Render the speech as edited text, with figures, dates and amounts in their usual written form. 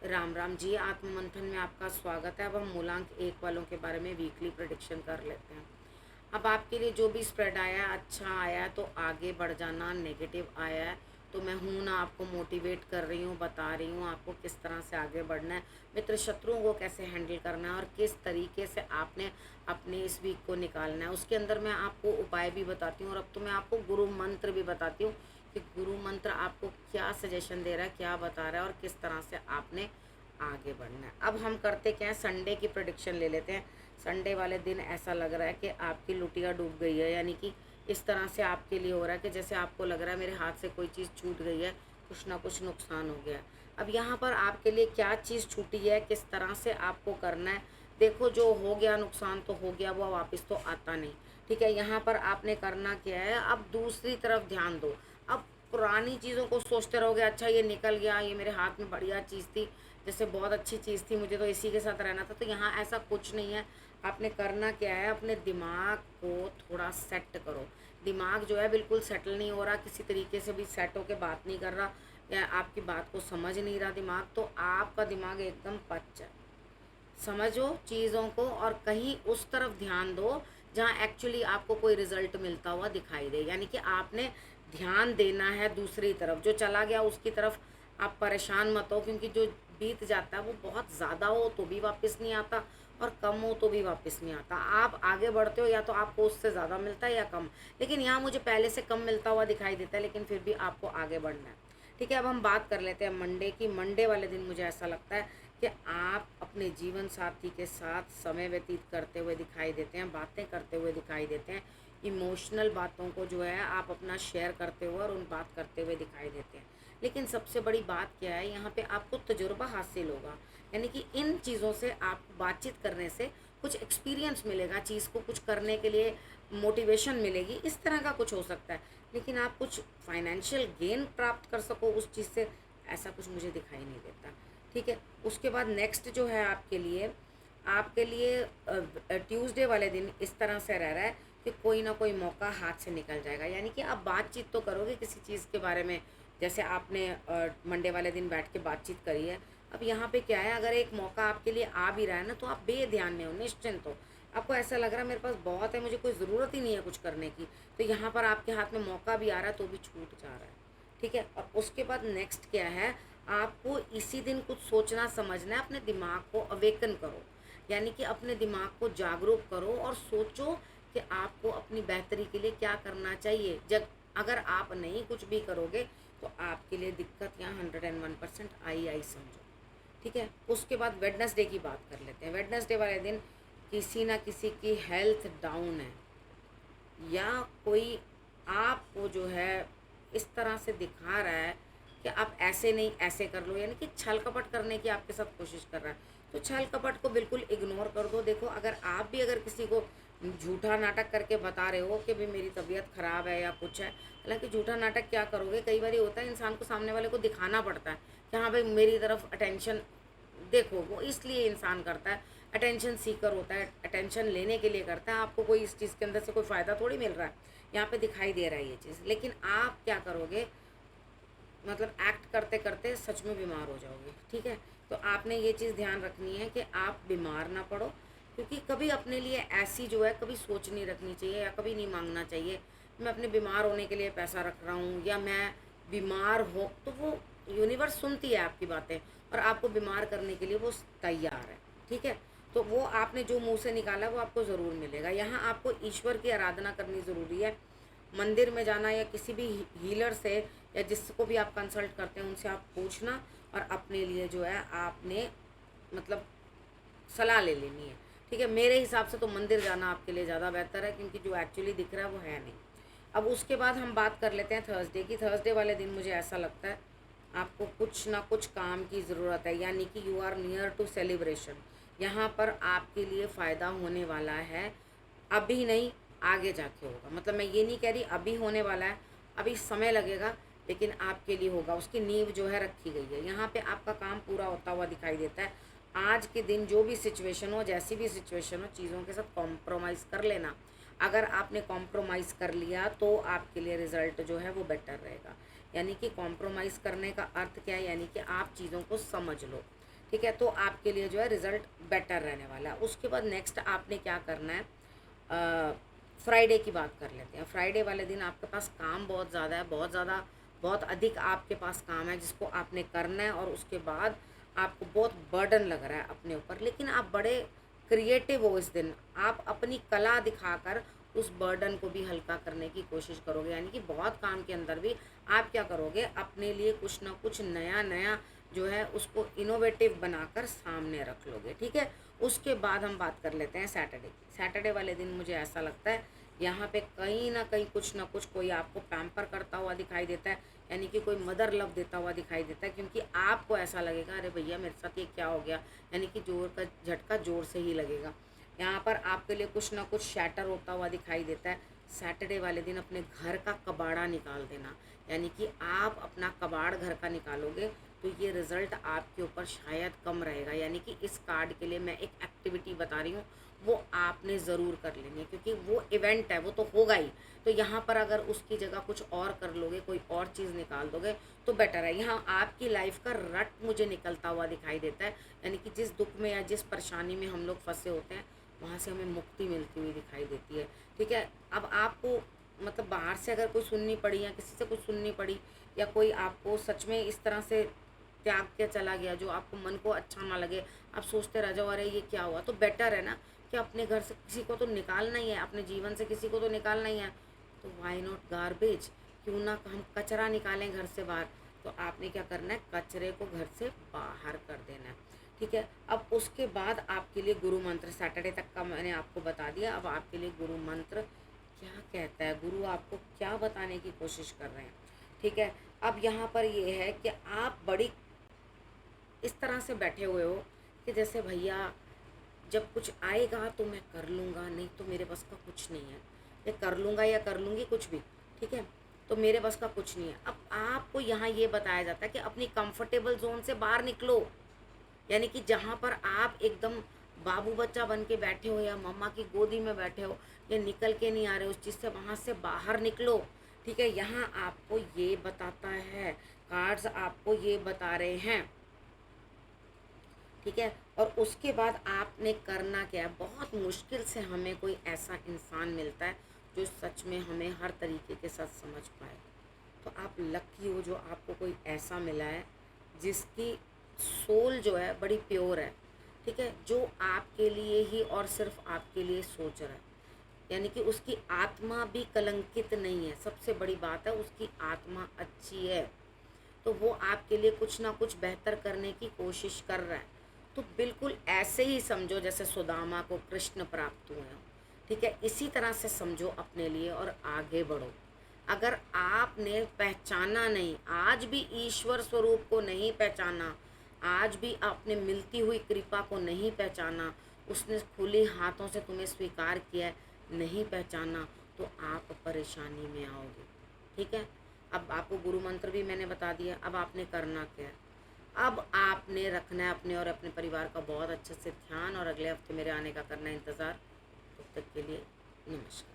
राम राम जी। आत्ममंथन में आपका स्वागत है। अब हम मूलांक एक वालों के बारे में वीकली प्रेडिक्शन कर लेते हैं। अब आपके लिए जो भी स्प्रेड आया है, अच्छा आया है तो आगे बढ़ जाना, नेगेटिव आया है तो मैं हूँ ना आपको मोटिवेट कर रही हूँ, बता रही हूँ आपको किस तरह से आगे बढ़ना है, मित्र शत्रुओं को कैसे हैंडल करना है और किस तरीके से आपने अपने इस वीक को निकालना है। उसके अंदर मैं आपको उपाय भी बताती हूँ और अब तो मैं आपको गुरु मंत्र भी बताती हूँ कि गुरु मंत्र आपको क्या सजेशन दे रहा है, क्या बता रहा है और किस तरह से आपने आगे बढ़ना है। अब हम करते क्या है, संडे की प्रेडिक्शन ले लेते हैं। संडे वाले दिन ऐसा लग रहा है कि आपकी लुटिया डूब गई है, यानी कि इस तरह से आपके लिए हो रहा है कि जैसे आपको लग रहा है मेरे हाथ से कोई चीज़ छूट गई है, कुछ ना कुछ नुकसान हो गया है। अब यहाँ पर आपके लिए क्या चीज़ छूटी है, किस तरह से आपको करना है। देखो, जो हो गया नुकसान तो हो गया, वो वापस तो आता नहीं। ठीक है, यहाँ पर आपने करना क्या है, अब दूसरी तरफ ध्यान दो। अब पुरानी चीज़ों को सोचते रहोगे, अच्छा ये निकल गया, ये मेरे हाथ में बढ़िया चीज़ थी, जैसे बहुत अच्छी चीज़ थी, मुझे तो इसी के साथ रहना था, तो यहाँ ऐसा कुछ नहीं है। आपने करना क्या है, अपने दिमाग को थोड़ा सेट करो। दिमाग जो है बिल्कुल सेटल नहीं हो रहा, किसी तरीके से भी सेट होकर बात नहीं कर रहा या आपकी बात को समझ नहीं रहा दिमाग, तो आपका दिमाग एकदम पच है। समझो चीज़ों को और कहीं उस तरफ ध्यान दो जहाँ एक्चुअली आपको कोई रिजल्ट मिलता हुआ दिखाई दे, यानी कि आपने ध्यान देना है दूसरी तरफ। जो चला गया उसकी तरफ आप परेशान मत हो, क्योंकि जो बीत जाता है वो बहुत ज़्यादा हो तो भी वापस नहीं आता और कम हो तो भी वापस नहीं आता। आप आगे बढ़ते हो या तो आपको उससे ज़्यादा मिलता है या कम, लेकिन यहाँ मुझे पहले से कम मिलता हुआ दिखाई देता है, लेकिन फिर भी आपको आगे बढ़ना है। ठीक है, अब हम बात कर लेते हैं मंडे की। मंडे वाले दिन मुझे ऐसा लगता है कि आप अपने जीवन साथी के साथ समय व्यतीत करते हुए दिखाई देते हैं, बातें करते हुए दिखाई देते हैं, इमोशनल बातों को जो है आप अपना शेयर करते हुए और उन बात करते हुए दिखाई देते हैं। लेकिन सबसे बड़ी बात क्या है, यहाँ पे आपको तजुर्बा हासिल होगा, यानी कि इन चीज़ों से आप बातचीत करने से कुछ एक्सपीरियंस मिलेगा, चीज़ को कुछ करने के लिए मोटिवेशन मिलेगी, इस तरह का कुछ हो सकता है। लेकिन आप कुछ फाइनेंशियल गेन प्राप्त कर सको उस चीज़ से, ऐसा कुछ मुझे दिखाई नहीं देता। ठीक है, उसके बाद नेक्स्ट जो है आपके लिए ट्यूसडे वाले दिन इस तरह से रह रहा है कि कोई ना कोई मौका हाथ से निकल जाएगा, यानी कि आप बातचीत तो करोगे किसी चीज़ के बारे में, जैसे आपने मंडे वाले दिन बैठ के बातचीत करी है। अब यहाँ पे क्या है, अगर एक मौका आपके लिए आ भी रहा है ना, तो आप बेध्यान में हो, निश्चिंत हो। आपको ऐसा लग रहा है मेरे पास बहुत है, मुझे कोई ज़रूरत ही नहीं है कुछ करने की, तो यहाँ पर आपके हाथ में मौका भी आ रहा है तो भी छूट जा रहा है। ठीक है, अब उसके बाद नेक्स्ट क्या है, आपको इसी दिन कुछ सोचना समझना है, अपने दिमाग को अवेकन करो, यानी कि अपने दिमाग को जागरूक करो और सोचो कि आपको अपनी बेहतरी के लिए क्या करना चाहिए। जब अगर आप नहीं कुछ भी करोगे तो आपके लिए दिक्कत यहाँ 101% आई समझो। ठीक है, उसके बाद वेडनेसडे की बात कर लेते हैं। वेडनेसडे वाले दिन किसी ना किसी की हेल्थ डाउन है, या कोई आपको जो है इस तरह से दिखा रहा है कि आप ऐसे नहीं ऐसे कर लो, यानी कि छल कपट करने की आपके साथ कोशिश कर रहा है, तो छल कपट को बिल्कुल इग्नोर कर दो। देखो, अगर आप भी अगर किसी को झूठा नाटक करके बता रहे हो कि भाई मेरी तबीयत ख़राब है या कुछ है, हालांकि झूठा नाटक क्या करोगे, कई बार ये होता है इंसान को सामने वाले को दिखाना पड़ता है कि हाँ भाई मेरी तरफ अटेंशन देखो, वो इसलिए इंसान करता है, अटेंशन सीकर होता है, अटेंशन लेने के लिए करता है। आपको कोई इस चीज़ के अंदर से कोई फ़ायदा थोड़ी मिल रहा है, यहाँ पे दिखाई दे रहा है ये चीज़, लेकिन आप क्या करोगे, मतलब एक्ट करते करते सच में बीमार हो जाओगे। ठीक है, तो आपने ये चीज़ ध्यान रखनी है कि आप बीमार ना पड़ो, क्योंकि कभी अपने लिए ऐसी जो है कभी सोच नहीं रखनी चाहिए या कभी नहीं मांगना चाहिए मैं अपने बीमार होने के लिए पैसा रख रहा हूँ या मैं बीमार हो, तो वो यूनिवर्स सुनती है आपकी बातें और आपको बीमार करने के लिए वो तैयार है। ठीक है, तो वो आपने जो मुंह से निकाला वो आपको ज़रूर मिलेगा। यहाँ आपको ईश्वर की आराधना करनी ज़रूरी है, मंदिर में जाना या किसी भी हीलर से या जिसको भी आप कंसल्ट करते हैं उनसे आप पूछना और अपने लिए जो है आपने मतलब सलाह ले लेनी है। ठीक है, मेरे हिसाब से तो मंदिर जाना आपके लिए ज़्यादा बेहतर है, क्योंकि जो एक्चुअली दिख रहा है वो है नहीं। अब उसके बाद हम बात कर लेते हैं थर्सडे की। थर्सडे वाले दिन मुझे ऐसा लगता है आपको कुछ ना कुछ काम की ज़रूरत है, यानी कि you are near to celebration. यहाँ पर आपके लिए फ़ायदा होने वाला है, अभी नहीं आगे जाके होगा। मतलब मैं ये नहीं कह रही अभी होने वाला है, अभी समय लगेगा, लेकिन आपके लिए होगा, उसकी नींव जो है रखी गई है। यहाँ पे आपका काम पूरा होता हुआ दिखाई देता है। आज के दिन जो भी सिचुएशन हो, जैसी भी सिचुएशन हो, चीज़ों के साथ कॉम्प्रोमाइज़ कर लेना। अगर आपने कॉम्प्रोमाइज़ कर लिया तो आपके लिए रिज़ल्ट जो है वो बेटर रहेगा। यानी कि कॉम्प्रोमाइज़ करने का अर्थ क्या है, यानी कि आप चीज़ों को समझ लो। ठीक है, तो आपके लिए जो है रिज़ल्ट बेटर रहने वाला है। उसके बाद नेक्स्ट आपने क्या करना है, फ्राइडे की बात कर लेते हैं। फ्राइडे वाले दिन आपके पास काम बहुत ज़्यादा है, बहुत ज़्यादा, बहुत अधिक आपके पास काम है जिसको आपने करना है, और उसके बाद आपको बहुत बर्डन लग रहा है अपने ऊपर, लेकिन आप बड़े क्रिएटिव हो इस दिन। आप अपनी कला दिखाकर उस बर्डन को भी हल्का करने की कोशिश करोगे, यानी कि बहुत काम के अंदर भी आप क्या करोगे, अपने लिए कुछ ना कुछ नया नया जो है उसको इनोवेटिव बनाकर सामने रख लोगे। ठीक है, उसके बाद हम बात कर लेते हैं सैटरडे की। सैटरडे वाले दिन मुझे ऐसा लगता है यहाँ पे कहीं ना कहीं कुछ ना कुछ कोई आपको पैम्पर करता हुआ दिखाई देता है, यानी कि कोई मदर लव देता हुआ दिखाई देता है, क्योंकि आपको ऐसा लगेगा अरे भैया मेरे साथ ये क्या हो गया, यानी कि जोर का झटका जोर से ही लगेगा। यहाँ पर आपके लिए कुछ ना कुछ शैटर होता हुआ दिखाई देता है। सैटरडे वाले दिन अपने घर का कबाड़ा निकाल देना, यानी कि आप अपना कबाड़ घर का निकालोगे तो ये रिज़ल्ट आपके ऊपर शायद कम रहेगा। यानी कि इस कार्ड के लिए मैं एक एक्टिविटी बता रही हूँ, वो आपने ज़रूर कर लेनी है, क्योंकि वो इवेंट है, वो तो होगा ही। तो यहाँ पर अगर उसकी जगह कुछ और कर लोगे, कोई और चीज़ निकाल दोगे तो बेटर है। यहाँ आपकी लाइफ का रट मुझे निकलता हुआ दिखाई देता है, यानी कि जिस दुख में या जिस परेशानी में हम लोग फंसे होते हैं वहाँ से हमें मुक्ति मिलती हुई दिखाई देती है। ठीक है, अब आपको मतलब बाहर से अगर कोई सुननी पड़ी या किसी से कुछ सुननी पड़ी, या कोई आपको सच में इस तरह से त्याग के चला गया जो आपको मन को अच्छा ना लगे, आप सोचते रह जाओ अरे ये क्या हुआ, तो बेटर है ना कि अपने घर से किसी को तो निकालना ही है, अपने जीवन से किसी को तो निकालना ही है, तो वाई नॉट गार्बेज, क्यों ना हम कचरा निकालें घर से बाहर। तो आपने क्या करना है, कचरे को घर से बाहर कर देना है। ठीक है, अब उसके बाद आपके लिए गुरु मंत्र, सैटरडे तक का मैंने आपको बता दिया, अब आपके लिए गुरु मंत्र क्या कहता है, गुरु आपको क्या बताने की कोशिश कर रहे हैं। ठीक है, अब यहाँ पर ये है कि आप बड़ी इस तरह से बैठे हुए हो कि जैसे भैया जब कुछ आएगा तो मैं कर लूँगा, नहीं तो मेरे बस का कुछ नहीं है, मैं कर लूँगा या कर लूँगी कुछ भी। ठीक है, तो मेरे बस का कुछ नहीं है। अब आपको यहाँ ये बताया जाता है कि अपनी कंफर्टेबल जोन से बाहर निकलो, यानी कि जहाँ पर आप एकदम बाबू बच्चा बन के बैठे हो या मम्मा की गोदी में बैठे हो या निकल के नहीं आ रहे हो उस चीज़ से, वहाँ से बाहर निकलो। ठीक है, यहाँ आपको ये बताता है, कार्ड्स आपको ये बता रहे हैं। ठीक है, और उसके बाद आपने करना क्या है, बहुत मुश्किल से हमें कोई ऐसा इंसान मिलता है जो सच में हमें हर तरीके के साथ समझ पाए। तो आप लकी हो जो आपको कोई ऐसा मिला है जिसकी सोल जो है बड़ी प्योर है। ठीक है, जो आपके लिए ही और सिर्फ आपके लिए सोच रहा है, यानी कि उसकी आत्मा भी कलंकित नहीं है। सबसे बड़ी बात है उसकी आत्मा अच्छी है, तो वो आपके लिए कुछ ना कुछ बेहतर करने की कोशिश कर रहा है। तो बिल्कुल ऐसे ही समझो जैसे सुदामा को कृष्ण प्राप्त हुए हों। ठीक है, इसी तरह से समझो अपने लिए और आगे बढ़ो। अगर आपने पहचाना नहीं, आज भी ईश्वर स्वरूप को नहीं पहचाना, आज भी आपने मिलती हुई कृपा को नहीं पहचाना, उसने खुले हाथों से तुम्हें स्वीकार किया है, नहीं पहचाना, तो आप परेशानी में आओगे। ठीक है, अब आपको गुरु मंत्र भी मैंने बता दिया, अब आपने करना क्या है, अब आपने रखना है अपने और अपने परिवार का बहुत अच्छे से ध्यान, और अगले हफ्ते मेरे आने का करना है इंतज़ार। तब तक के लिए नमस्कार।